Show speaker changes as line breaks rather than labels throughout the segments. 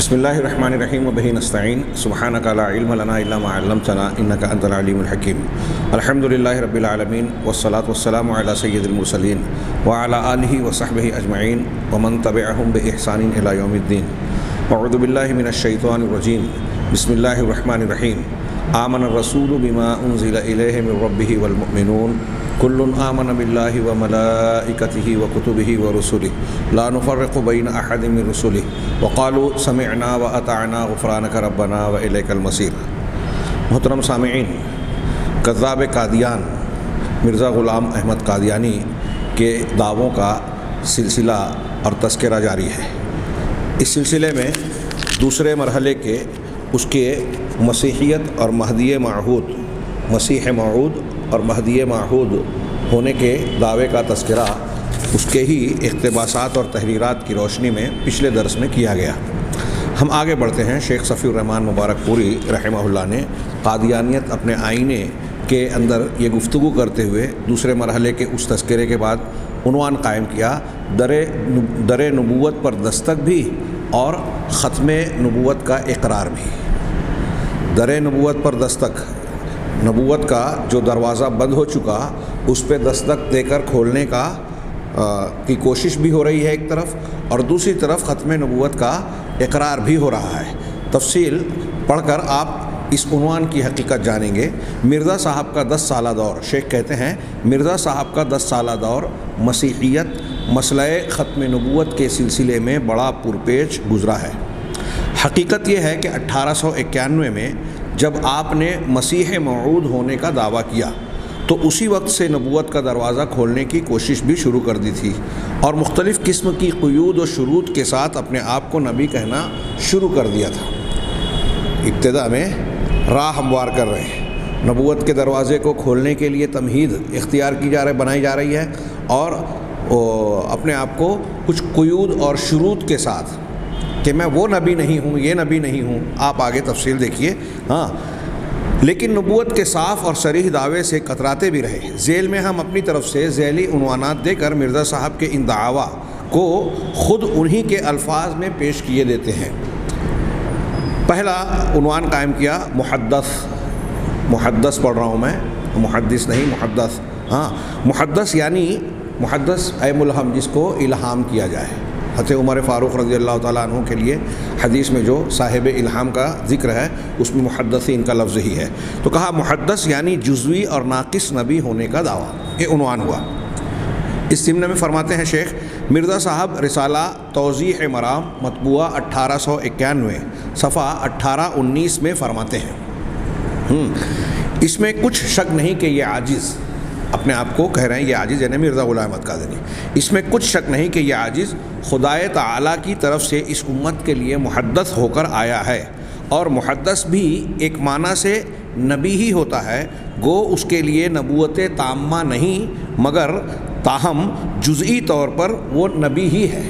بسم اللہ الرحمن الرحیم وبہ نستعین سبحانک لا علم لنا الا ما علمتنا انک انت العلیم الحکیم الحمد للہ رب العالمین والصلاة والسلام علی سید المرسلین وعلی آلہ وصحبہ اجمعین ومن تبعہم بإحسان الی یوم الدین اعوذ باللہ من الشیطان الرجیم بسم اللہ الرحمن الرحیم آمن الرسول بما انزل الیہ من ربہ والمؤمنون کل آمن باللہ وملائکتہ وکتبہ ورسلہ لا نفرق بین احد من رسلہ وقالوا سمعنا واطعنا غفرانک ربنا والیک المصیر۔ محترم سامعین، کذاب قادیان مرزا غلام احمد قادیانی کے دعووں کا سلسلہ اور تذکرہ جاری ہے۔ اس سلسلے میں دوسرے مرحلے کے اس کے مسیحیت اور مہدی موعود، مسیح موعود اور مہدی موعود ہونے کے دعوے کا تذکرہ اس کے ہی اقتباسات اور تحریرات کی روشنی میں پچھلے درس میں کیا گیا۔ ہم آگے بڑھتے ہیں۔ شیخ صفی الرحمن مبارک پوری رحمہ اللہ نے قادیانیت اپنے آئینے کے اندر یہ گفتگو کرتے ہوئے دوسرے مرحلے کے اس تذکرے کے بعد عنوان قائم کیا، در نبوت پر دستک بھی اور ختم نبوت کا اقرار بھی۔ در نبوت پر دستک، نبوت کا جو دروازہ بند ہو چکا اس پہ دستک دے کر کھولنے کی کوشش بھی ہو رہی ہے ایک طرف، اور دوسری طرف ختم نبوت کا اقرار بھی ہو رہا ہے۔ تفصیل پڑھ کر آپ اس عنوان کی حقیقت جانیں گے۔ مرزا صاحب کا 10 سالہ دور، شیخ کہتے ہیں مرزا صاحب کا 10 سالہ دور مسیحیت مسئلہ ختم نبوت کے سلسلے میں بڑا پرپیچ گزرا ہے۔ حقیقت یہ ہے کہ 1891 میں جب آپ نے مسیح موعود ہونے کا دعویٰ کیا تو اسی وقت سے نبوت کا دروازہ کھولنے کی کوشش بھی شروع کر دی تھی، اور مختلف قسم کی قیود و شروط کے ساتھ اپنے آپ کو نبی کہنا شروع کر دیا تھا۔ ابتدا میں راہ ہموار کر رہے ہیں، نبوت کے دروازے کو کھولنے کے لیے تمہید اختیار بنائی جا رہی ہے، اور اپنے آپ کو کچھ قیود اور شروط کے ساتھ کہ میں وہ نبی نہیں ہوں، یہ نبی نہیں ہوں۔ آپ آگے تفصیل دیکھیے۔ لیکن نبوت کے صاف اور صریح دعوے سے کتراتے بھی رہے۔ ذیل میں ہم اپنی طرف سے ذیلی عنوانات دے کر مرزا صاحب کے ان دعاویٰ کو خود انہی کے الفاظ میں پیش کیے دیتے ہیں۔ پہلا عنوان قائم کیا محدث۔ محدث پڑھ رہا ہوں میں، محدث نہیں، محدث۔ محدث یعنی محدث اے ملہم، جس کو الہام کیا جائے۔ حضرت عمر فاروق رضی اللہ تعالیٰ عنہ کے لیے حدیث میں جو صاحب الہام کا ذکر ہے اس میں محدثین کا لفظ ہی ہے۔ تو کہا محدث یعنی جزوی اور ناقص نبی ہونے کا دعویٰ، یہ عنوان ہوا۔ اس ضمن میں فرماتے ہیں شیخ مرزا صاحب رسالہ توضیح مرام مطبوعہ 1891 صفحہ 18-19 میں فرماتے ہیں اس میں کچھ شک نہیں کہ یہ عاجز، اپنے آپ کو کہہ رہے ہیں یہ عاجز، یعنی مرزا غلام احمد قادیانی، اس میں کچھ شک نہیں کہ یہ عاجز خدائے تعالیٰ کی طرف سے اس امت کے لیے محدث ہو کر آیا ہے، اور محدث بھی ایک معنی سے نبی ہی ہوتا ہے، گو اس کے لیے نبوت تامہ نہیں مگر تاہم جزئی طور پر وہ نبی ہی ہے۔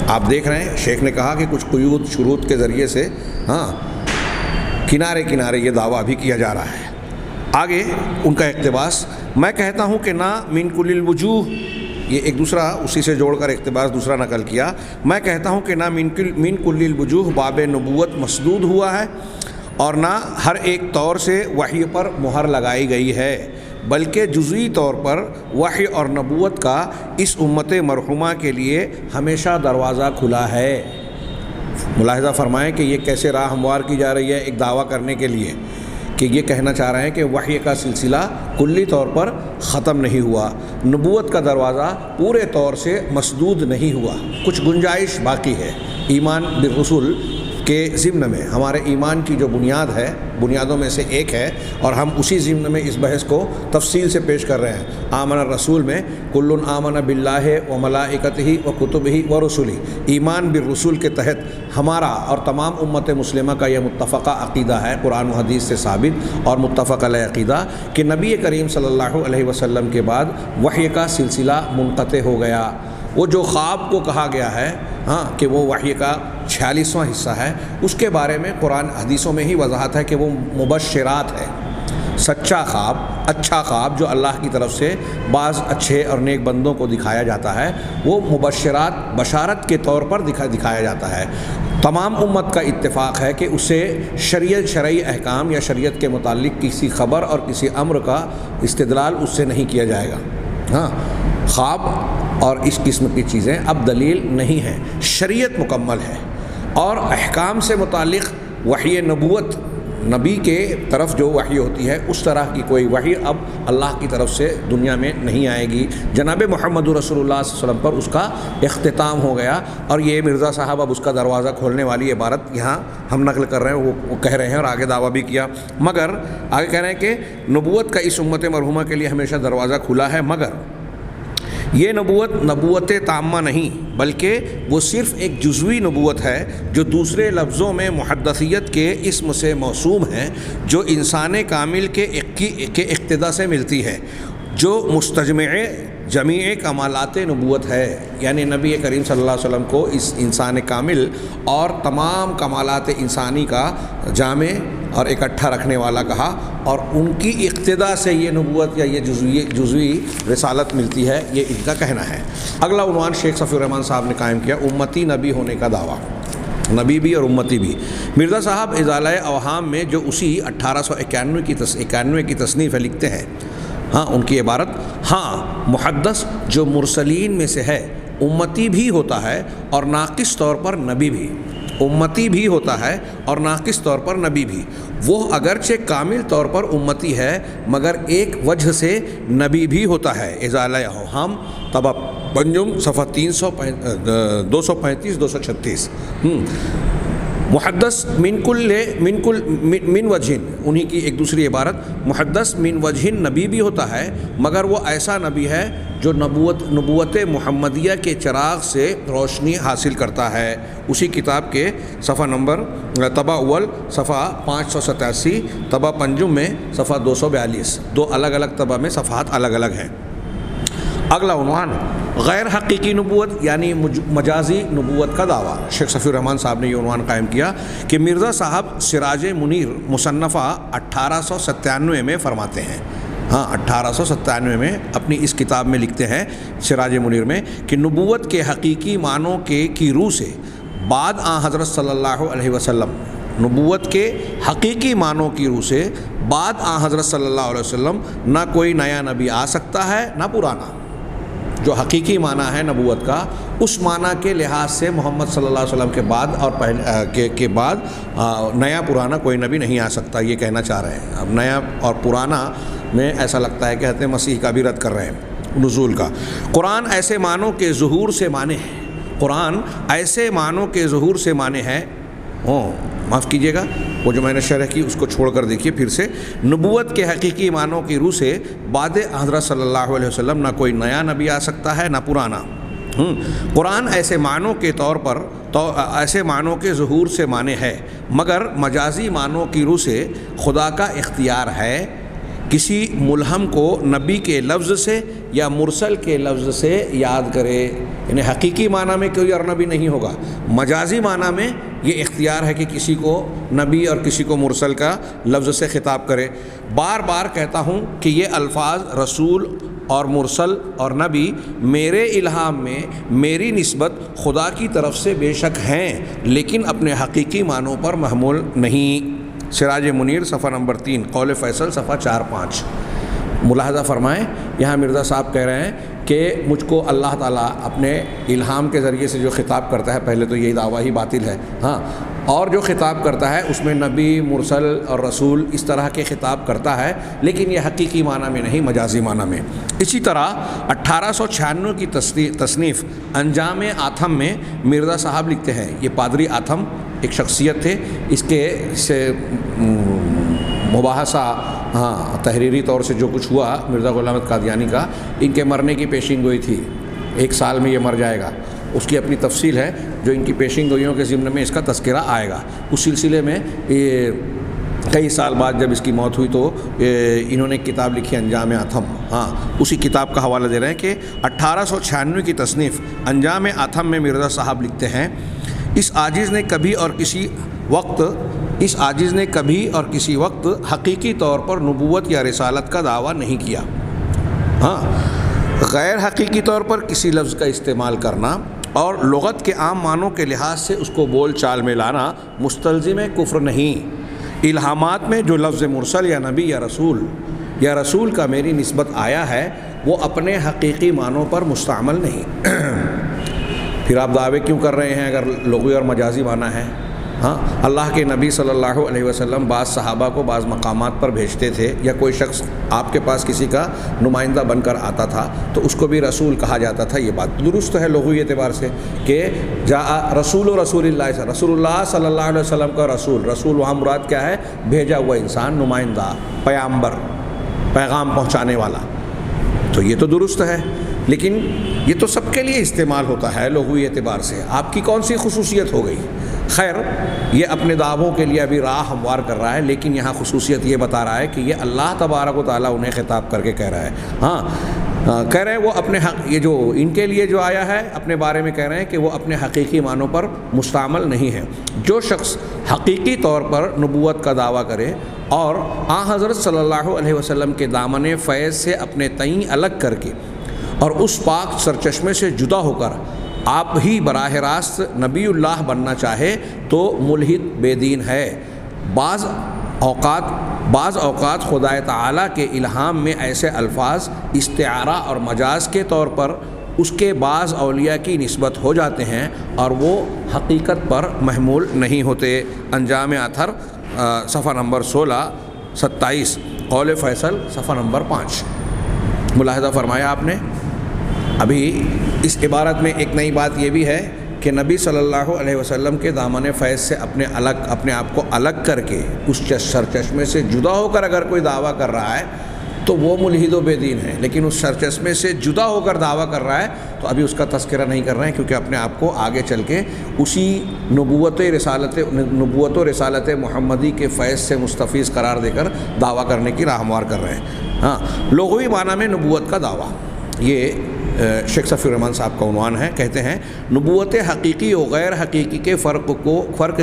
آپ دیکھ رہے ہیں شیخ نے کہا کہ کچھ قیود شروط کے ذریعے سے کنارے کنارے یہ دعویٰ بھی کیا جا رہا ہے۔ آگے ان کا اقتباس، میں کہتا ہوں کہ نہ من کل الوجوہ، یہ ایک دوسرا اسی سے جوڑ کر اقتباس دوسرا نقل کیا، میں کہتا ہوں کہ نہ من کل الوجوہ باب نبوت مسدود ہوا ہے، اور نہ ہر ایک طور سے وحی پر مہر لگائی گئی ہے، بلکہ جزوی طور پر وحی اور نبوت کا اس امت مرحومہ کے لیے ہمیشہ دروازہ کھلا ہے۔ ملاحظہ فرمائیں کہ یہ کیسے راہ ہموار کی جا رہی ہے ایک دعویٰ کرنے کے لیے، کہ یہ کہنا چاہ رہے ہیں کہ وحی کا سلسلہ کلی طور پر ختم نہیں ہوا، نبوت کا دروازہ پورے طور سے مسدود نہیں ہوا، کچھ گنجائش باقی ہے۔ ایمان بالرسول کے ضمن میں ہمارے ایمان کی جو بنیاد ہے، بنیادوں میں سے ایک ہے، اور ہم اسی ضمن میں اس بحث کو تفصیل سے پیش کر رہے ہیں۔ آمن الرسول میں کل آمن باللہ و ملائکتہ و کتبہ و رسلہ، ایمان بالرسول کے تحت ہمارا اور تمام امت مسلمہ کا یہ متفقہ عقیدہ ہے، قرآن و حدیث سے ثابت اور متفق علیہ عقیدہ، کہ نبی کریم صلی اللہ علیہ وسلم کے بعد وحی کا سلسلہ منقطع ہو گیا۔ وہ جو خواب کو کہا گیا ہے کہ وہ وحی کا 46واں حصہ ہے، اس کے بارے میں قرآن حدیثوں میں ہی وضاحت ہے کہ وہ مبشرات ہے، سچا خواب، اچھا خواب جو اللہ کی طرف سے بعض اچھے اور نیک بندوں کو دکھایا جاتا ہے، وہ بشارت کے طور پر دکھایا جاتا ہے۔ تمام امت کا اتفاق ہے کہ اسے شرعی احکام یا شریعت کے متعلق کسی خبر اور کسی امر کا استدلال اس سے نہیں کیا جائے گا۔ ہاں، خواب اور اس قسم کی چیزیں اب دلیل نہیں ہیں، شریعت مکمل ہے، اور احکام سے متعلق وحی نبوت، نبی کے طرف جو وحی ہوتی ہے اس طرح کی کوئی وحی اب اللہ کی طرف سے دنیا میں نہیں آئے گی۔ جناب محمد رسول اللہ صلی اللہ علیہ وسلم پر اس کا اختتام ہو گیا، اور یہ مرزا صاحب اب اس کا دروازہ کھولنے والی عبارت یہاں ہم نقل کر رہے ہیں، وہ کہہ رہے ہیں اور آگے دعویٰ بھی کیا، مگر آگے کہہ رہے ہیں کہ نبوت کا اس امت مرحومہ کے لیے ہمیشہ دروازہ کھلا ہے، مگر یہ نبوت تامہ نہیں، بلکہ وہ صرف ایک جزوی نبوت ہے جو دوسرے لفظوں میں محدثیت کے اسم سے موسوم ہے، جو انسان کامل کے اقتدا سے ملتی ہے، جو مستجمع جمیع کمالات نبوت ہے۔ یعنی نبی کریم صلی اللہ علیہ وسلم کو اس انسان کامل اور تمام کمالات انسانی کا جامع اور اکٹھا رکھنے والا کہا، اور ان کی اقتدا سے یہ نبوت یا یہ جزوی رسالت ملتی ہے، یہ ان کا کہنا ہے۔ اگلا عنوان شیخ صفی الرحمن صاحب نے قائم کیا، امتی نبی ہونے کا دعویٰ، نبی بھی اور امتی بھی۔ مرزا صاحب ازالہ اوہام میں جو اسی 1891 کی تصنیف ہے لکھتے ہیں، ہاں ان کی عبارت، ہاں محدث جو مرسلین میں سے ہے امتی بھی ہوتا ہے اور ناقص طور پر نبی بھی، امتی بھی ہوتا ہے اور ناقص طور پر نبی بھی، وہ اگرچہ کامل طور پر امتی ہے مگر ایک وجہ سے نبی بھی ہوتا ہے۔ ازالہ اوہام طبع پنجم صفحہ 235 236۔ محدث من وجہ، انہی کی ایک دوسری عبارت، محدث من وجہ نبی بھی ہوتا ہے مگر وہ ایسا نبی ہے جو نبوت محمدیہ کے چراغ سے روشنی حاصل کرتا ہے۔ اسی کتاب کے صفحہ نمبر طبع اول صفحہ 587، طبع پنجم میں صفحہ 242، دو الگ الگ طبع میں صفحات الگ الگ ہیں۔ اگلا عنوان غیر حقیقی نبوت یعنی مجازی نبوت کا دعویٰ۔ شیخ صفی الرحمن صاحب نے یہ عنوان قائم کیا کہ مرزا صاحب سراج منیر مصنفہ 1897 میں فرماتے ہیں، ہاں 1897 میں اپنی اس کتاب میں لکھتے ہیں سراج منیر میں کہ نبوت کے حقیقی معنوں کی روح سے بعد حضرت صلی اللہ علیہ وسلم، نبوت کے حقیقی معنوں کی روح سے بعد حضرت صلی اللہ علیہ وسلم نہ کوئی نیا نبی آ سکتا ہے نہ پرانا۔ جو حقیقی معنی ہے نبوت کا، اس معنی کے لحاظ سے محمد صلی اللہ علیہ وسلم کے بعد اور کے بعد نیا پرانا کوئی نبی نہیں آ سکتا، یہ کہنا چاہ رہے ہیں۔ اب نیا اور پرانا میں ایسا لگتا ہے کہ حضرت مسیح کا بھی رد کر رہے ہیں، نزول کا۔ قرآن ایسے معنوں کے ظہور سے مانے ہے، قرآن ایسے معنوں کے ظہور سے مانے ہے، معاف کیجیے گا وہ جو میں نے شرح کی اس کو چھوڑ کر دیکھیے پھر سے، نبوت کے حقیقی معنوں کی روح سے بعد حضرت صلی اللہ علیہ وسلم نہ کوئی نیا نبی آ سکتا ہے نہ پرانا۔ قرآن ایسے معنوں کے طور پر ایسے معنوں کے ظہور سے مانے ہے، مگر مجازی معنوں کی روح سے خدا کا اختیار ہے کسی ملہم کو نبی کے لفظ سے یا مرسل کے لفظ سے یاد کرے۔ یعنی حقیقی معنی میں کوئی اور نبی نہیں ہوگا، مجازی معنی میں یہ اختیار ہے کہ کسی کو نبی اور کسی کو مرسل کا لفظ سے خطاب کرے۔ بار بار کہتا ہوں کہ یہ الفاظ رسول اور مرسل اور نبی میرے الہام میں میری نسبت خدا کی طرف سے بے شک ہیں، لیکن اپنے حقیقی معنوں پر محمول نہیں۔ سراج منیر صفحہ نمبر 3، قول فیصل صفحہ 4-5۔ ملاحظہ فرمائیں، یہاں مرزا صاحب کہہ رہے ہیں کہ مجھ کو اللہ تعالیٰ اپنے الہام کے ذریعے سے جو خطاب کرتا ہے، پہلے تو یہی دعویٰ ہی باطل ہے، ہاں، اور جو خطاب کرتا ہے اس میں نبی، مرسل اور رسول اس طرح کے خطاب کرتا ہے، لیکن یہ حقیقی معنی میں نہیں، مجازی معنی میں۔ اسی طرح 1896 کی تصنیف انجام آتھم میں مرزا صاحب لکھتے ہیں، یہ پادری آتھم ایک شخصیت تھے، اس کے سے مباحثہ ہاں تحریری طور سے جو کچھ ہوا مرزا غلام احمد قادیانی کا، ان کے مرنے کی پیشین گوئی تھی، 1 سال میں یہ مر جائے گا، اس کی اپنی تفصیل ہے جو ان کی پیشین گوئیوں کے ضمن میں اس کا تذکرہ آئے گا۔ اس سلسلے میں کئی سال بعد جب اس کی موت ہوئی تو انہوں نے ایک کتاب لکھی انجام آتھم، ہاں اسی کتاب کا حوالہ دے رہے ہیں کہ 1896 کی تصنیف انجام آتھم میں مرزا صاحب لکھتے ہیں، اس عاجز نے کبھی اور کسی وقت اس عاجز نے کبھی اور کسی وقت حقیقی طور پر نبوت یا رسالت کا دعویٰ نہیں کیا۔ ہاں، غیر حقیقی طور پر کسی لفظ کا استعمال کرنا اور لغت کے عام معنوں کے لحاظ سے اس کو بول چال میں لانا مستلزم کفر نہیں۔ الہامات میں جو لفظ مرسل یا نبی یا رسول کا میری نسبت آیا ہے وہ اپنے حقیقی معنوں پر مستعمل نہیں۔ پھر آپ دعوے کیوں کر رہے ہیں اگر لغوی اور مجازی معنی ہے؟ ہاں، اللہ کے نبی صلی اللہ علیہ وسلم بعض صحابہ کو بعض مقامات پر بھیجتے تھے، یا کوئی شخص آپ کے پاس کسی کا نمائندہ بن کر آتا تھا تو اس کو بھی رسول کہا جاتا تھا۔ یہ بات درست ہے لغوی اعتبار سے کہ رسول اللہ صلی اللہ علیہ وسلم کا رسول وہاں مراد کیا ہے؟ بھیجا ہوا انسان، نمائندہ، پیامبر، پیغام پہنچانے والا۔ تو یہ تو درست ہے، لیکن یہ تو سب کے لیے استعمال ہوتا ہے لغوی اعتبار سے، آپ کی کون سی خصوصیت ہو گئی؟ خیر، یہ اپنے دعووں کے لیے ابھی راہ ہموار کر رہا ہے، لیکن یہاں خصوصیت یہ بتا رہا ہے کہ یہ اللہ تبارک و تعالیٰ انہیں خطاب کر کے کہہ رہا ہے۔ ہاں، کہہ رہے ہیں وہ اپنے حق، یہ جو ان کے لیے جو آیا ہے اپنے بارے میں کہہ رہے ہیں کہ وہ اپنے حقیقی معنوں پر مستعمل نہیں ہے۔ جو شخص حقیقی طور پر نبوت کا دعویٰ کرے اور آن حضرت صلی اللہ علیہ وسلم کے دامن فیض سے اپنے تئیں الگ کر کے اور اس پاک سرچشمے سے جدا ہو کر آپ ہی براہ راست نبی اللہ بننا چاہے تو ملحد بے دین ہے۔ بعض اوقات خدائے تعالیٰ کے الہام میں ایسے الفاظ استعارہ اور مجاز کے طور پر اس کے بعض اولیاء کی نسبت ہو جاتے ہیں اور وہ حقیقت پر محمول نہیں ہوتے۔ انجام اطہر صفحہ نمبر 16-27، قول فیصل صفحہ نمبر 5۔ ملاحظہ فرمایا آپ نے؟ ابھی اس عبارت میں ایک نئی بات یہ بھی ہے کہ نبی صلی اللہ علیہ وسلم کے دامن فیض سے اپنے آپ کو الگ کر کے اس سرچشمے سے جدا ہو کر اگر کوئی دعویٰ کر رہا ہے تو وہ ملحد و بے دین ہے، لیکن اس سرچشمے سے جدا ہو کر دعویٰ کر رہا ہے تو ابھی اس کا تذکرہ نہیں کر رہے ہیں، کیونکہ اپنے آپ کو آگے چل کے اسی نبوت و رسالت محمدی کے فیض سے مستفیض قرار دے کر دعویٰ کرنے کی راہ ہموار کر رہے ہیں۔ ہاں، لغوی معنی میں نبوت کا دعویٰ، یہ شیخ صفی الرحمن صاحب کا عنوان ہے۔ کہتے ہیں نبوت حقیقی و غیر حقیقی کے فرق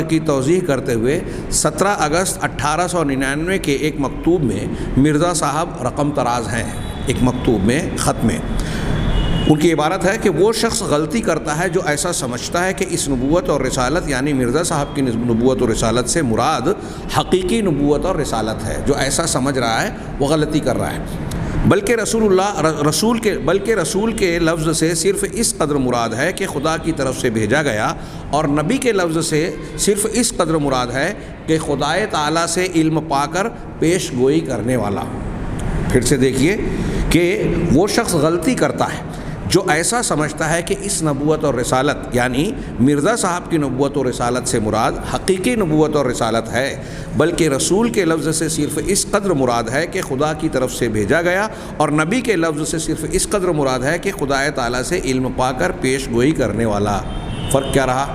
کی توضیح کرتے ہوئے 17 اگست 1899 کے ایک مکتوب میں مرزا صاحب رقم طراز ہیں، ایک مکتوب میں، خط میں ان کی عبارت ہے کہ وہ شخص غلطی کرتا ہے جو ایسا سمجھتا ہے کہ اس نبوت اور رسالت یعنی مرزا صاحب کی نبوت اور رسالت سے مراد حقیقی نبوت اور رسالت ہے۔ جو ایسا سمجھ رہا ہے وہ غلطی کر رہا ہے، بلکہ رسول کے لفظ سے صرف اس قدر مراد ہے کہ خدا کی طرف سے بھیجا گیا، اور نبی کے لفظ سے صرف اس قدر مراد ہے کہ خدائے تعالیٰ سے علم پا کر پیش گوئی کرنے والا۔ پھر سے دیکھیے کہ وہ شخص غلطی کرتا ہے جو ایسا سمجھتا ہے کہ اس نبوت اور رسالت یعنی مرزا صاحب کی نبوت اور رسالت سے مراد حقیقی نبوت اور رسالت ہے، بلکہ رسول کے لفظ سے صرف اس قدر مراد ہے کہ خدا کی طرف سے بھیجا گیا، اور نبی کے لفظ سے صرف اس قدر مراد ہے کہ خدائے تعالیٰ سے علم پا کر پیش گوئی کرنے والا۔ فرق کیا رہا؟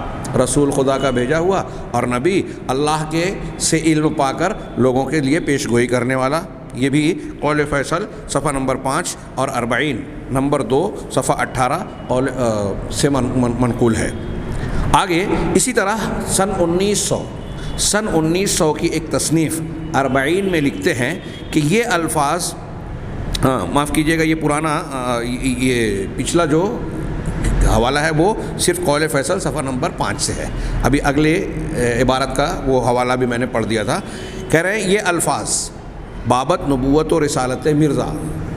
رسول خدا کا بھیجا ہوا اور نبی اللہ کے سے علم پا کر لوگوں کے لیے پیش گوئی کرنے والا۔ یہ بھی قول فیصل صفحہ نمبر 5 اور 40 نمبر 2 صفحہ 18 سے منقول ہے۔ آگے اسی طرح سن 1900 کی ایک تصنیف 40 میں لکھتے ہیں کہ یہ الفاظ، معاف کیجیے گا، یہ پرانا یہ پچھلا جو حوالہ ہے وہ صرف قول فیصل صفحہ نمبر 5 سے ہے، ابھی اگلے عبارت کا وہ حوالہ بھی میں نے پڑھ دیا تھا۔ کہہ رہے ہیں یہ الفاظ بابت نبوت و رسالت مرزا،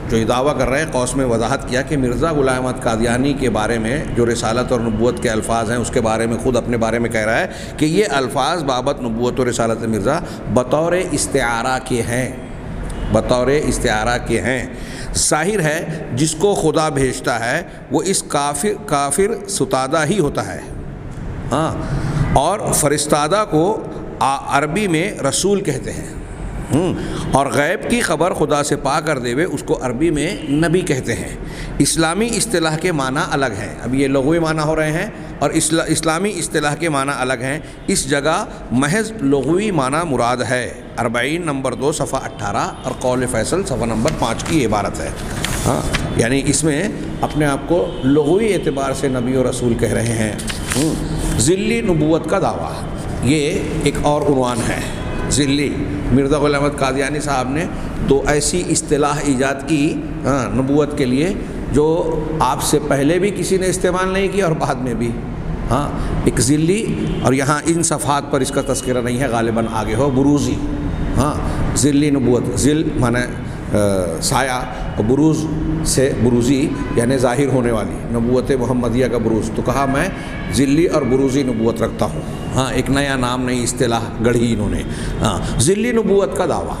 جو یہ دعویٰ کر رہے ہیں، قوس میں وضاحت کیا کہ مرزا غلام احمد قادیانی کے بارے میں جو رسالت اور نبوت کے الفاظ ہیں اس کے بارے میں خود اپنے بارے میں کہہ رہا ہے کہ یہ الفاظ بابت نبوت و رسالت مرزا بطور استعارہ کے ہیں۔ ظاہر ہے جس کو خدا بھیجتا ہے وہ اس کافر ستادہ ہی ہوتا ہے، اور فرستادہ کو عربی میں رسول کہتے ہیں، اور غیب کی خبر خدا سے پا کر دے اس کو عربی میں نبی کہتے ہیں۔ اسلامی اصطلاح کے معنی الگ ہیں، اب یہ لغوی معنی ہو رہے ہیں اور اسلامی اصطلاح کے معنی الگ ہیں۔ اس جگہ محض لغوی معنی مراد ہے۔ 40 نمبر 2 صفحہ 18 اور قول فیصل صفحہ نمبر 5 کی عبارت ہے۔ یعنی اس میں اپنے آپ کو لغوی اعتبار سے نبی و رسول کہہ رہے ہیں۔ ذلی نبوت کا دعویٰ، یہ ایک اور عنوان ہے ذلی۔ مرزا غلام احمد قادیانی صاحب نے تو ایسی اصطلاح ایجاد کی نبوت کے لیے جو آپ سے پہلے بھی کسی نے استعمال نہیں کیا اور بعد میں بھی۔ ایک ذلی، اور یہاں ان صفحات پر اس کا تذکرہ نہیں ہے، غالباً آگے ہو، بروزی۔ ذلی نبوت، ذل مانے سایہ، اور بروز سے بروزی یعنی ظاہر ہونے والی نبوت محمدیہ کا بروز۔ تو کہا میں ذلی اور بروزی نبوت رکھتا ہوں۔ ایک نیا نام، نئی اصطلاح گڑھی انہوں نے۔ ذلی نبوت کا دعویٰ،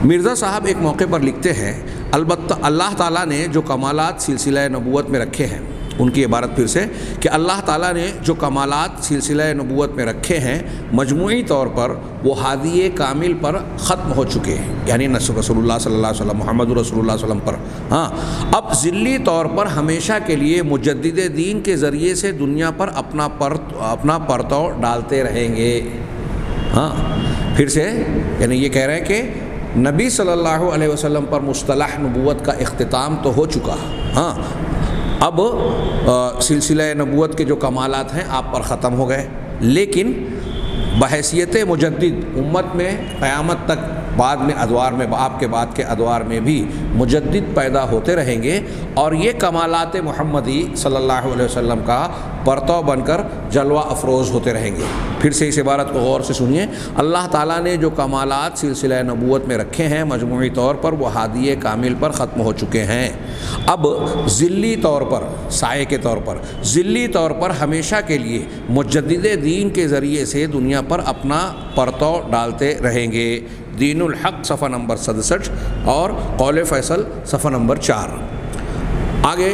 مرزا صاحب ایک موقع پر لکھتے ہیں، البتہ اللہ تعالیٰ نے جو کمالات سلسلہ نبوت میں رکھے ہیں، ان کی عبارت پھر سے کہ اللہ تعالیٰ نے جو کمالات سلسلہ نبوت میں رکھے ہیں مجموعی طور پر وہ ہادی کامل پر ختم ہو چکے ہیں، یعنی رسول اللہ صلی اللہ علیہ وسلم، محمد رسول اللہ صلی اللہ علیہ وسلم پر۔ اب ذلی طور پر ہمیشہ کے لیے مجدد دین کے ذریعے سے دنیا پر اپنا پرتو ڈالتے رہیں گے۔ پھر سے یعنی یہ کہہ رہے ہیں کہ نبی صلی اللہ علیہ وسلم پر مصطلح نبوت کا اختتام تو ہو چکا، اب سلسلہ نبوت کے جو کمالات ہیں آپ پر ختم ہو گئے، لیکن بحیثیت مجدد امت میں قیامت تک بعد میں ادوار میں، آپ کے بعد کے ادوار میں بھی مجدد پیدا ہوتے رہیں گے، اور یہ کمالات محمدی صلی اللہ علیہ وسلم کا پرتو بن کر جلوہ افروز ہوتے رہیں گے۔ پھر سے اس عبارت کو غور سے سنیے، اللہ تعالیٰ نے جو کمالات سلسلہ نبوت میں رکھے ہیں مجموعی طور پر وہ ہادی کامل پر ختم ہو چکے ہیں، اب ذلی طور پر، سائے کے طور پر، ذلی طور پر ہمیشہ کے لیے مجدد دین کے ذریعے سے دنیا پر اپنا پرتو ڈالتے رہیں گے۔ دین الحق صفحہ نمبر 67 اور قول فیصل صفحہ نمبر 4۔ آگے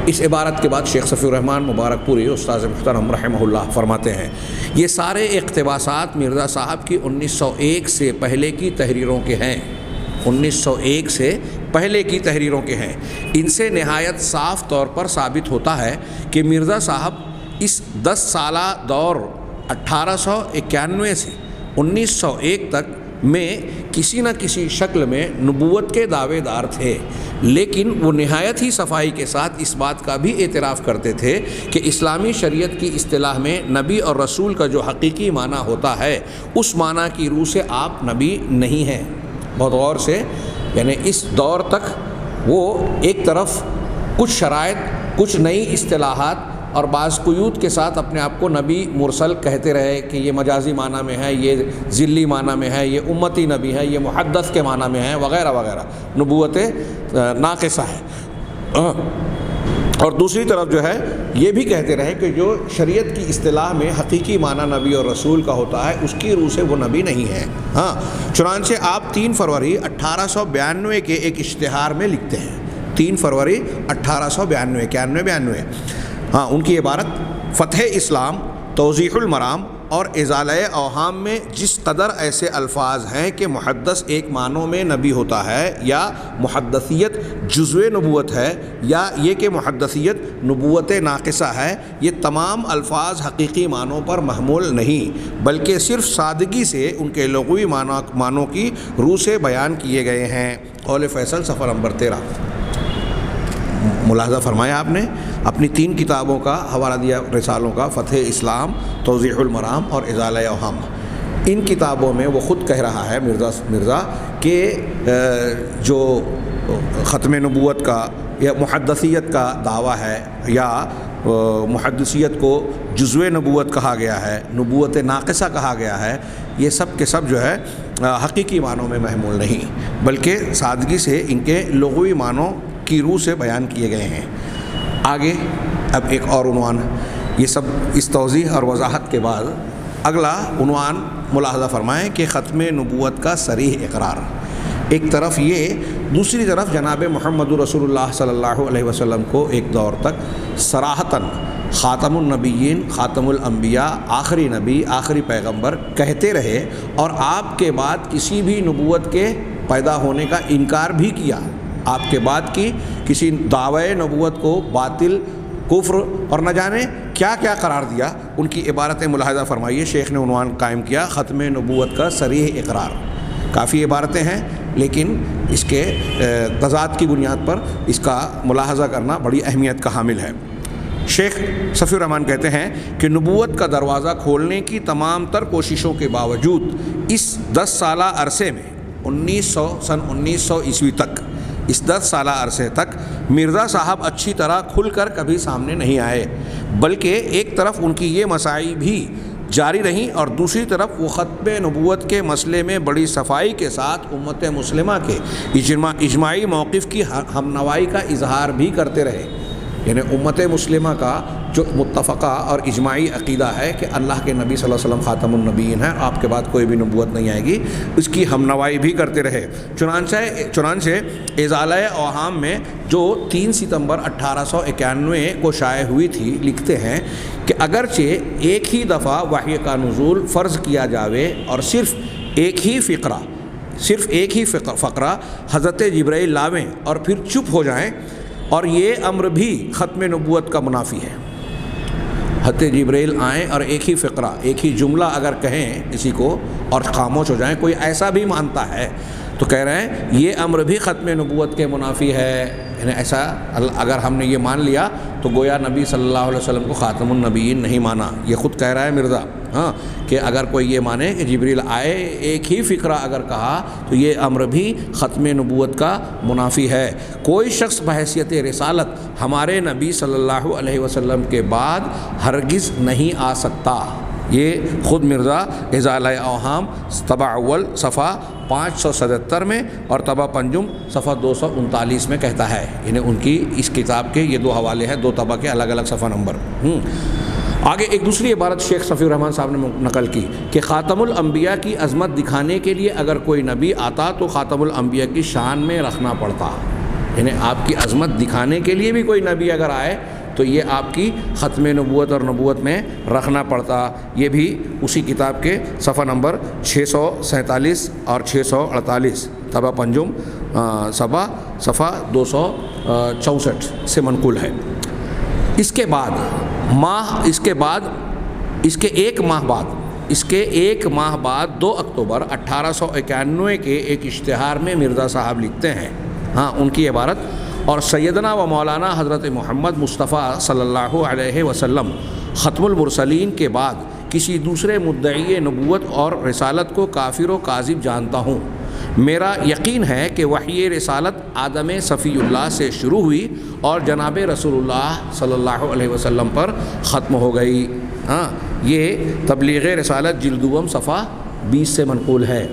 اس عبارت کے بعد شیخ صفی الرحمن مبارک پوری استاذ محترم رحمہ اللہ فرماتے ہیں، یہ سارے اقتباسات مرزا صاحب کی 1901 سے پہلے کی تحریروں کے ہیں، 1901 سے پہلے کی تحریروں کے ہیں۔ ان سے نہایت صاف طور پر ثابت ہوتا ہے کہ مرزا صاحب اس 10 سالہ دور 1891 سے 1901 تک میں کسی نہ کسی شکل میں نبوت کے دعوے دار تھے، لیکن وہ نہایت ہی صفائی کے ساتھ اس بات کا بھی اعتراف کرتے تھے کہ اسلامی شریعت کی اصطلاح میں نبی اور رسول کا جو حقیقی معنی ہوتا ہے اس معنی کی روح سے آپ نبی نہیں ہیں۔ بہت غور سے، یعنی اس دور تک وہ ایک طرف کچھ شرائط، کچھ نئی اصطلاحات اور بعض قیود کے ساتھ اپنے آپ کو نبی مرسل کہتے رہے کہ یہ مجازی معنی میں ہے، یہ ذلی معنی میں ہے، یہ امتی نبی ہے، یہ محدث کے معنی میں ہے، وغیرہ وغیرہ، نبوت ناقصہ ہے۔ اور دوسری طرف جو ہے یہ بھی کہتے رہے کہ جو شریعت کی اصطلاح میں حقیقی معنی نبی اور رسول کا ہوتا ہے اس کی روح سے وہ نبی نہیں ہے۔ چنانچہ آپ 3 فروری 1892 کے ایک اشتہار میں لکھتے ہیں، 3 فروری 1892 ان کی عبارت، فتح اسلام، توضیح المرام اور ازالہ اوہام میں جس قدر ایسے الفاظ ہیں کہ محدث ایک معنوں میں نبی ہوتا ہے، یا محدثیت جزو نبوت ہے، یا یہ کہ محدثیت نبوت ناقصہ ہے، یہ تمام الفاظ حقیقی معنوں پر محمول نہیں بلکہ صرف سادگی سے ان کے لغوی معنوں کی روح سے بیان کیے گئے ہیں۔ قول فیصل صفحہ نمبر 13۔ ملاحظہ فرمایا آپ نے، اپنی 3 کتابوں کا حوالہ دیا رسالوں کا، فتح اسلام، توضیح المرام اور ازالہ اوہام۔ ان کتابوں میں وہ خود کہہ رہا ہے مرزا کہ جو ختم نبوت کا یا محدثیت کا دعویٰ ہے، یا محدثیت کو جزو نبوت کہا گیا ہے، نبوت ناقصہ کہا گیا ہے، یہ سب کے سب جو ہے حقیقی معنوں میں محمول نہیں بلکہ سادگی سے ان کے لغوی معنوں کی روح سے بیان کیے گئے ہیں۔ آگے اب ایک اور عنوان، یہ سب اس توضیح اور وضاحت کے بعد اگلا عنوان ملاحظہ فرمائیں کہ ختم نبوت کا صریح اقرار۔ ایک طرف یہ، دوسری طرف جناب محمد رسول اللہ صلی اللہ علیہ وسلم کو ایک دور تک صراحتاً خاتم النبیین، خاتم الانبیاء، آخری نبی، آخری پیغمبر کہتے رہے، اور آپ کے بعد کسی بھی نبوت کے پیدا ہونے کا انکار بھی کیا۔ آپ کے بعد کی کسی دعوی نبوت کو باطل، کفر اور نہ جانے کیا کیا قرار دیا، ان کی عبارتیں ملاحظہ فرمائیے۔ شیخ نے عنوان قائم کیا، ختم نبوت کا صریح اقرار۔ کافی عبارتیں ہیں لیکن اس کے تضاد کی بنیاد پر اس کا ملاحظہ کرنا بڑی اہمیت کا حامل ہے۔ شیخ صفی الرحمان کہتے ہیں کہ نبوت کا دروازہ کھولنے کی تمام تر کوششوں کے باوجود اس 10 سالہ عرصے میں سن 1900 عیسوی تک اس 10 سالہ عرصے تک مرزا صاحب اچھی طرح کھل کر کبھی سامنے نہیں آئے، بلکہ ایک طرف ان کی یہ مساعی بھی جاری رہیں اور دوسری طرف وہ ختم نبوت کے مسئلے میں بڑی صفائی کے ساتھ امت مسلمہ کے اجماعی موقف کی ہمنوائی کا اظہار بھی کرتے رہے۔ یعنی امت مسلمہ کا جو متفقہ اور اجماعی عقیدہ ہے کہ اللہ کے نبی صلی اللہ علیہ وسلم خاتم النبیین ہیں، آپ کے بعد کوئی بھی نبوت نہیں آئے گی، اس کی ہمنوائی بھی کرتے رہے۔ چنانچہ ازالہ اوہام میں جو 3 ستمبر 1891 کو شائع ہوئی تھی، لکھتے ہیں کہ اگرچہ ایک ہی دفعہ وحی کا نزول فرض کیا جاوے اور صرف ایک ہی فقرہ حضرت جبرائیل لاویں اور پھر چپ ہو جائیں، اور یہ امر بھی ختم نبوت کا منافی ہے۔ حضرت جبرائیل آئیں اور ایک ہی فقرہ، ایک ہی جملہ اگر کہیں کسی کو اور خاموش ہو جائیں، کوئی ایسا بھی مانتا ہے تو کہہ رہے ہیں یہ امر بھی ختم نبوت کے منافی ہے۔ یعنی ایسا اگر ہم نے یہ مان لیا تو گویا نبی صلی اللہ علیہ وسلم کو خاتم النبیین نہیں مانا، یہ خود کہہ رہا ہے مرزا، ہاں، کہ اگر کوئی یہ مانے کہ جبریل آئے ایک ہی فقرہ اگر کہا تو یہ امر بھی ختم نبوت کا منافی ہے۔ کوئی شخص بحیثیت رسالت ہمارے نبی صلی اللہ علیہ وسلم کے بعد ہرگز نہیں آ سکتا۔ یہ خود مرزا ازالہ اوہام طبع اول صفحہ 577 میں اور طبع پنجم صفحہ 239 میں کہتا ہے۔ یعنی ان کی اس کتاب کے یہ 2 حوالے ہیں، 2 طبع کے الگ الگ صفحہ نمبر۔ آگے ایک دوسری عبارت شیخ صفی الرحمان صاحب نے نقل کی کہ خاتم الانبیاء کی عظمت دکھانے کے لیے اگر کوئی نبی آتا تو خاتم الانبیاء کی شان میں رکھنا پڑتا۔ یعنی آپ کی عظمت دکھانے کے لیے بھی کوئی نبی اگر آئے تو یہ آپ کی ختم نبوت اور نبوت میں رکھنا پڑتا۔ یہ بھی اسی کتاب کے صفحہ نمبر 647 اور 648 طبع پنجم صفحہ 264 سے منقول ہے۔ اس کے ایک ماہ بعد 2 اکتوبر 1891 کے ایک اشتہار میں مرزا صاحب لکھتے ہیں، ہاں ان کی عبارت، اور سیدنا و مولانا حضرت محمد مصطفیٰ صلی اللہ علیہ وسلم ختم المرسلین کے بعد کسی دوسرے مدعی نبوت اور رسالت کو کافر و کاذب جانتا ہوں۔ میرا یقین ہے کہ وحی رسالت آدم صفی اللہ سے شروع ہوئی اور جناب رسول اللہ صلی اللہ علیہ وسلم پر ختم ہو گئی۔ ہاں، یہ تبلیغ رسالت جلد دوم صفحہ 20 سے منقول ہے۔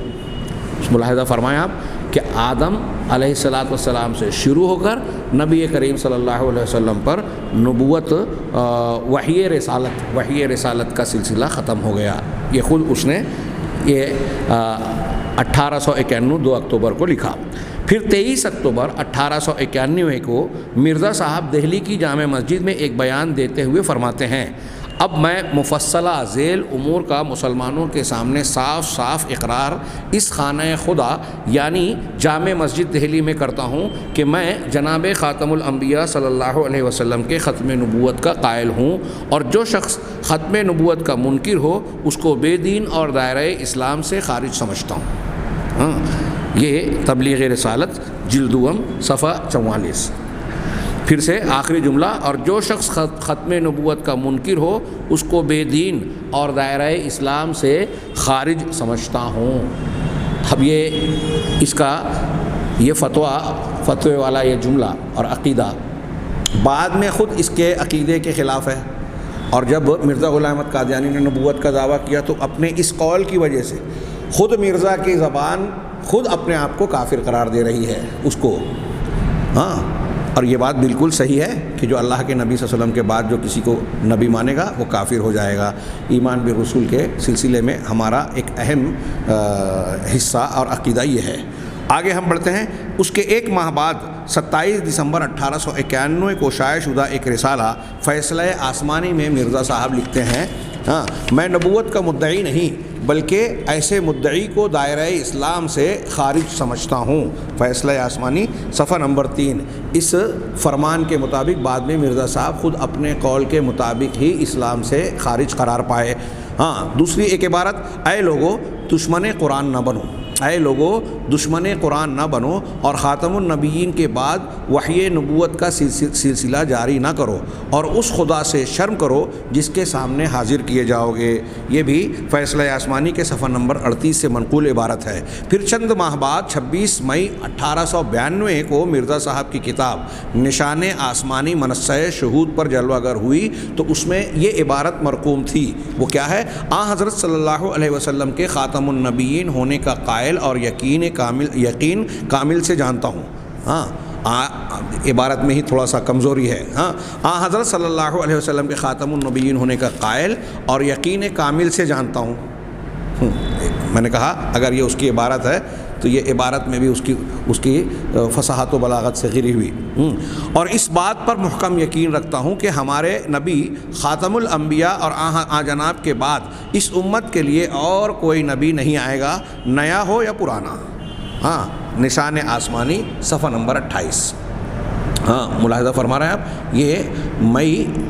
ملاحظہ فرمائیں آپ کہ آدم علیہ السلام سے شروع ہو کر نبی کریم صلی اللہ علیہ وسلم پر نبوت وحی رسالت کا سلسلہ ختم ہو گیا۔ یہ خود اس نے یہ 1891 2 اکتوبر کو لکھا۔ پھر 23 اکتوبر 1891 کو مرزا صاحب دہلی کی جامع مسجد میں ایک بیان دیتے ہوئے فرماتے ہیں، اب میں مفصلہ ذیل امور کا مسلمانوں کے سامنے صاف اقرار اس خانہ خدا یعنی جامع مسجد دہلی میں کرتا ہوں کہ میں جناب خاتم الانبیاء صلی اللہ علیہ وسلم کے ختم نبوت کا قائل ہوں، اور جو شخص ختم نبوت کا منکر ہو اس کو بے دین اور دائرہ اسلام سے خارج سمجھتا ہوں۔ یہ تبلیغ رسالت جلد دوم صفحہ 44۔ پھر سے آخری جملہ، اور جو شخص ختم نبوت کا منکر ہو اس کو بے دین اور دائرہ اسلام سے خارج سمجھتا ہوں۔ اب یہ فتوے والا یہ جملہ اور عقیدہ بعد میں خود اس کے عقیدے کے خلاف ہے، اور جب مرزا غلام احمد قادیانی نے نبوت کا دعویٰ کیا تو اپنے اس قول کی وجہ سے خود مرزا کی زبان خود اپنے آپ کو کافر قرار دے رہی ہے اس کو۔ ہاں، اور یہ بات بالکل صحیح ہے کہ جو اللہ کے نبی صلی اللہ علیہ وسلم کے بعد جو کسی کو نبی مانے گا وہ کافر ہو جائے گا۔ ایمان بالرسول کے سلسلے میں ہمارا ایک اہم حصہ اور عقیدہ یہ ہے۔ آگے ہم بڑھتے ہیں۔ اس کے ایک ماہ بعد 27 دسمبر 1891 کو شائع شدہ ایک رسالہ فیصلہ آسمانی میں مرزا صاحب لکھتے ہیں، ہاں، میں نبوت کا مدعی نہیں بلکہ ایسے مدعی کو دائرہ اسلام سے خارج سمجھتا ہوں۔ فیصلہ آسمانی صفحہ نمبر 3۔ اس فرمان کے مطابق بعد میں مرزا صاحب خود اپنے قول کے مطابق ہی اسلام سے خارج قرار پائے۔ ہاں، دوسری ایک عبارت، اے لوگو دشمن قرآن نہ بنو، اے لوگو دشمن قرآن نہ بنو اور خاتم النبیین کے بعد وحی نبوت کا سلسلہ جاری نہ کرو اور اس خدا سے شرم کرو جس کے سامنے حاضر کیے جاؤ گے۔ یہ بھی فیصلہ آسمانی کے صفحہ نمبر 38 سے منقول عبارت ہے۔ پھر چند ماہ بعد 26 مئی 1892 کو مرزا صاحب کی کتاب نشان آسمانی منصہ شہود پر جلوہ گر ہوئی تو اس میں یہ عبارت مرقوم تھی، وہ کیا ہے؟ حضرت صلی اللہ علیہ وسلم کے خاتم النبیین ہونے کا قائل اور یقین کامل سے جانتا ہوں۔ عبارت میں ہی تھوڑا سا کمزوری ہے۔ حضرت صلی اللہ علیہ وسلم کے خاتم النبیین ہونے کا قائل اور یقین کامل سے جانتا ہوں۔ میں نے کہا اگر یہ اس کی عبارت ہے تو یہ عبارت میں بھی اس کی فصاحت و بلاغت سے گھری ہوئی۔ اور اس بات پر محکم یقین رکھتا ہوں کہ ہمارے نبی خاتم الانبیاء اور آ جناب کے بعد اس امت کے لیے اور کوئی نبی نہیں آئے گا، نیا ہو یا پرانا۔ نشان آسمانی صفحہ نمبر 28۔ ملاحظہ فرما رہے ہیں آپ، یہ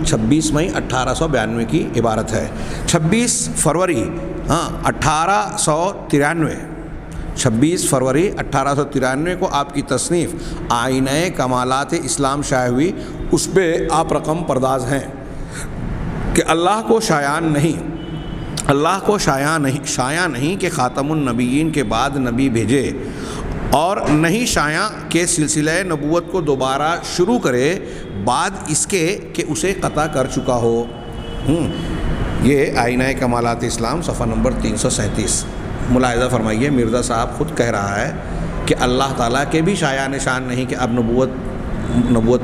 26 مئی 1892 کی عبارت ہے۔ 26 فروری 1893 26 فروری 1893 کو آپ کی تصنیف آئینہ کمالات اسلام شائع ہوئی۔ اس پہ آپ رقم پرداز ہیں کہ اللہ کو شایع نہیں کہ خاتم النبیین کے بعد نبی بھیجے، اور نہیں شایع کہ سلسلہ نبوت کو دوبارہ شروع کرے بعد اس کے کہ اسے قطع کر چکا ہو۔ یہ آئینہ کمالات اسلام صفحہ نمبر 337۔ ملاحظہ فرمائیے، مرزا صاحب خود کہہ رہا ہے کہ اللہ تعالیٰ کے بھی شایع نشان نہیں کہ اب نبوت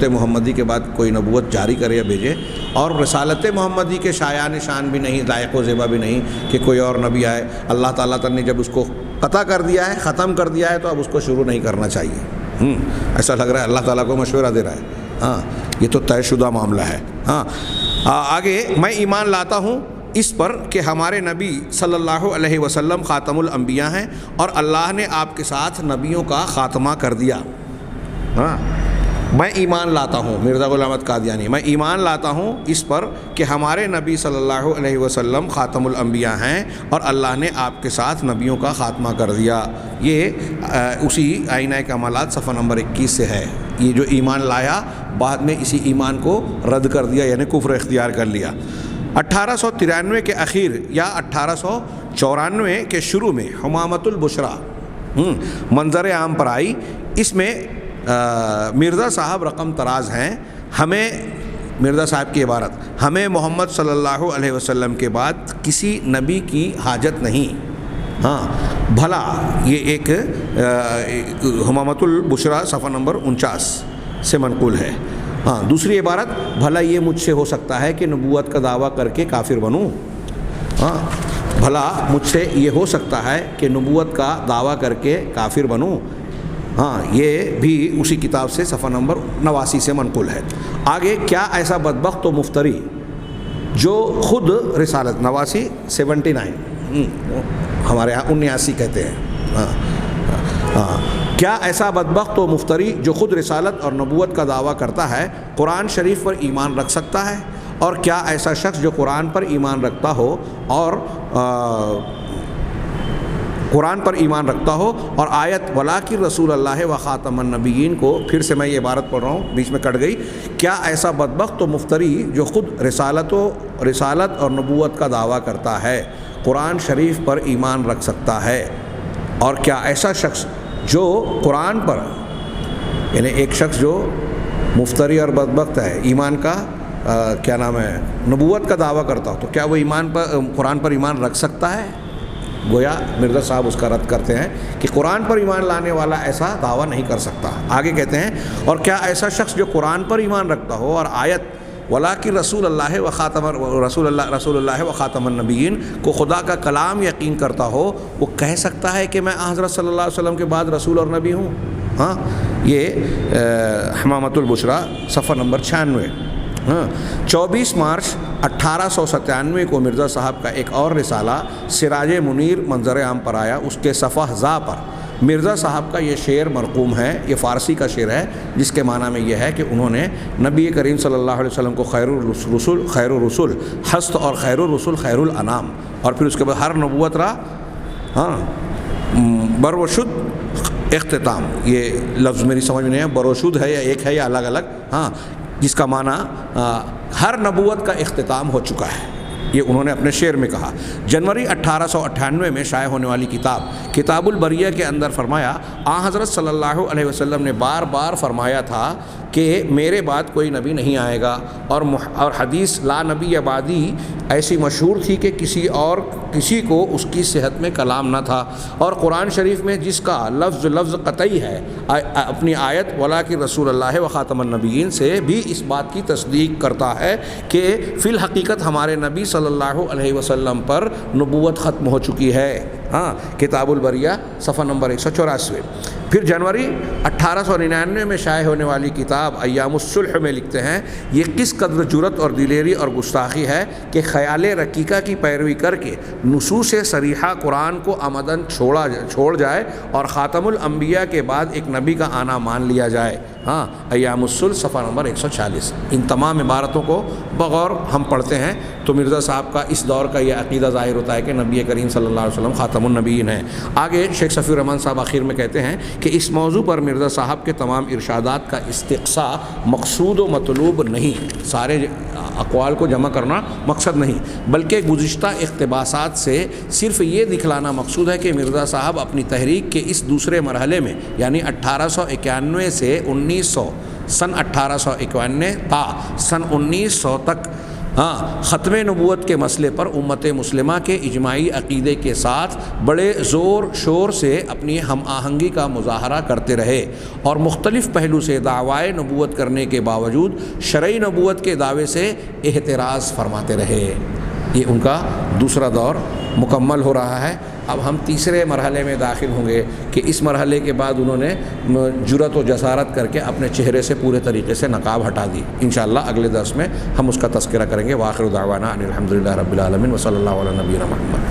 محمدی کے بعد کوئی نبوت جاری کرے یا بھیجے، اور رسالت محمدی کے شایع نشان بھی نہیں، لائق و زیبا بھی نہیں کہ کوئی اور نبی آئے۔ اللہ تعالیٰ نے جب اس کو قطع کر دیا ہے، ختم کر دیا ہے، تو اب اس کو شروع نہیں کرنا چاہیے۔ ایسا لگ رہا ہے اللہ تعالیٰ کو مشورہ دے رہا ہے۔ یہ تو طے شدہ معاملہ ہے۔ آگے، میں ایمان لاتا ہوں اس پر کہ ہمارے نبی صلی اللہ علیہ وسلم خاتم الانبیاء ہیں اور اللہ نے آپ کے ساتھ نبیوں کا خاتمہ کر دیا۔ میں ایمان لاتا ہوں، مرزا غلام احمد قادیانی، میں ایمان لاتا ہوں اس پر کہ ہمارے نبی صلی اللہ علیہ وسلم خاتم الانبیاء ہیں اور اللہ نے آپ کے ساتھ نبیوں کا خاتمہ کر دیا۔ یہ اسی آئینہ کمالات صفحہ نمبر 21 سے ہے۔ یہ جو ایمان لایا بعد میں اسی ایمان کو رد کر دیا، یعنی کفر اختیار کر لیا۔ 1893 کے اخیر یا 1894 کے شروع میں حمامۃ البشرا منظر عام پر آئی۔ اس میں مرزا صاحب رقم تراز ہیں۔ مرزا صاحب کی عبارت، ہمیں محمد صلی اللہ علیہ وسلم کے بعد کسی نبی کی حاجت نہیں۔ بھلا یہ ایک حمامۃ البشرا صفحہ نمبر 49 سے منقول ہے۔ دوسری عبارت، بھلا یہ مجھ سے ہو سکتا ہے کہ نبوت کا دعویٰ کر کے کافر بنوں۔ بھلا مجھ سے یہ ہو سکتا ہے کہ نبوت کا دعویٰ کر کے کافر بنوں۔ یہ بھی اسی کتاب سے صفحہ نمبر 89 سے منقول ہے۔ آگے، کیا ایسا بدبخت و مفتری جو خود رسالت 79 ہمارے یہاں 79 کہتے ہیں۔ کیا ایسا بدبخت و مفتری جو خود رسالت اور نبوت کا دعویٰ کرتا ہے قرآن شریف پر ایمان رکھ سکتا ہے؟ اور کیا ایسا شخص جو قرآن پر ایمان رکھتا ہو اور آیت ولاکن رسول اللہ و خاتم النبیین کو، پھر سے میں یہ عبارت پڑھ رہا ہوں، بیچ میں کٹ گئی، کیا ایسا بدبخت و مفتری جو خود رسالت اور نبوت کا دعویٰ کرتا ہے قرآن شریف پر ایمان رکھ سکتا ہے؟ اور کیا ایسا شخص جو قرآن پر، یعنی ایک شخص جو مفتری اور بدبخت ہے، ایمان کا کیا نام ہے، نبوت کا دعویٰ کرتا ہو، تو کیا وہ قرآن پر ایمان رکھ سکتا ہے؟ گویا مرزا صاحب اس کا رد کرتے ہیں کہ قرآن پر ایمان لانے والا ایسا دعویٰ نہیں کر سکتا۔ آگے کہتے ہیں، اور کیا ایسا شخص جو قرآن پر ایمان رکھتا ہو اور آیت ولاکن رسول اللہ و خاتم النبیین کو خدا کا کلام یقین کرتا ہو، وہ کہہ سکتا ہے کہ میں حضرت صلی اللہ علیہ وسلم کے بعد رسول اور نبی ہوں؟ یہ حمامۃ البشرا صفحہ نمبر 96۔ 24 مارچ 1897 کو مرزا صاحب کا ایک اور رسالہ سراج منیر منظر عام پر آیا۔ اس کے صفحہ ذا پر مرزا صاحب کا یہ شعر مرقوم ہے، یہ فارسی کا شعر ہے، جس کے معنی میں یہ ہے کہ انہوں نے نبی کریم صلی اللہ علیہ وسلم کو خیر الرسول ہست اور خیر الرسول خیر الانام، اور پھر اس کے بعد ہر نبوت را بروشد اختتام، یہ لفظ میری سمجھ میں نہیں ہے، بروشد ہے یا ایک ہے یا الگ الگ، ہاں، جس کا معنی ہر نبوت کا اختتام ہو چکا ہے، یہ انہوں نے اپنے شعر میں کہا۔ جنوری 1898 میں شائع ہونے والی کتاب البریہ کے اندر فرمایا، حضرت صلی اللہ علیہ وسلم نے بار بار فرمایا تھا کہ میرے بعد کوئی نبی نہیں آئے گا، اور حدیث لا نبی بعدی ایسی مشہور تھی کہ کسی کو اس کی صحت میں کلام نہ تھا، اور قرآن شریف میں جس کا لفظ قطعی ہے اپنی آیت وَلَٰكِن رسول اللہ و خاتم النبیین سے بھی اس بات کی تصدیق کرتا ہے کہ فی الحقیقت ہمارے نبی صلی اللہ علیہ وسلم پر نبوت ختم ہو چکی ہے۔ ہاں، کتاب البریہ صفحہ نمبر 184۔ پھر جنوری 1899 میں شائع ہونے والی کتاب ایام الصلح میں لکھتے ہیں، یہ کس قدر جرأت اور دلیری اور گستاخی ہے کہ خیال رقیقہ کی پیروی کر کے نصوص صریحہ قرآن کو عمدن چھوڑ جائے اور خاتم الانبیاء کے بعد ایک نبی کا آنا مان لیا جائے۔ ہاں، ایام الصلح صفحہ نمبر 146۔ ان تمام عبارتوں کو بغور ہم پڑھتے ہیں تو مرزا صاحب کا اس دور کا یہ عقیدہ ظاہر ہوتا ہے کہ نبی کریم صلی اللہ علیہ وسلم خاتم النبیین ہیں۔ آگے شیخ صفی الرحمن صاحب آخر میں کہتے ہیں کہ اس موضوع پر مرزا صاحب کے تمام ارشادات کا استقصاء مقصود و مطلوب نہیں، سارے اقوال کو جمع کرنا مقصد نہیں، بلکہ گزشتہ اقتباسات سے صرف یہ دکھلانا مقصود ہے کہ مرزا صاحب اپنی تحریک کے اس دوسرے مرحلے میں، یعنی 1891 سے 1891 تا سن 1900 تک ختم نبوت کے مسئلے پر امت مسلمہ کے اجماعی عقیدے کے ساتھ بڑے زور شور سے اپنی ہم آہنگی کا مظاہرہ کرتے رہے، اور مختلف پہلو سے دعوی نبوت کرنے کے باوجود شرعی نبوت کے دعوے سے احتراز فرماتے رہے۔ یہ ان کا دوسرا دور مکمل ہو رہا ہے۔ اب ہم تیسرے مرحلے میں داخل ہوں گے کہ اس مرحلے کے بعد انہوں نے جرأت و جسارت کر کے اپنے چہرے سے پورے طریقے سے نقاب ہٹا دی۔ انشاءاللہ اگلے درس میں ہم اس کا تذکرہ کریں گے۔ وآخر دعوانا ان الحمدللہ رب العالمین وصلی اللہ علی نبینا محمد۔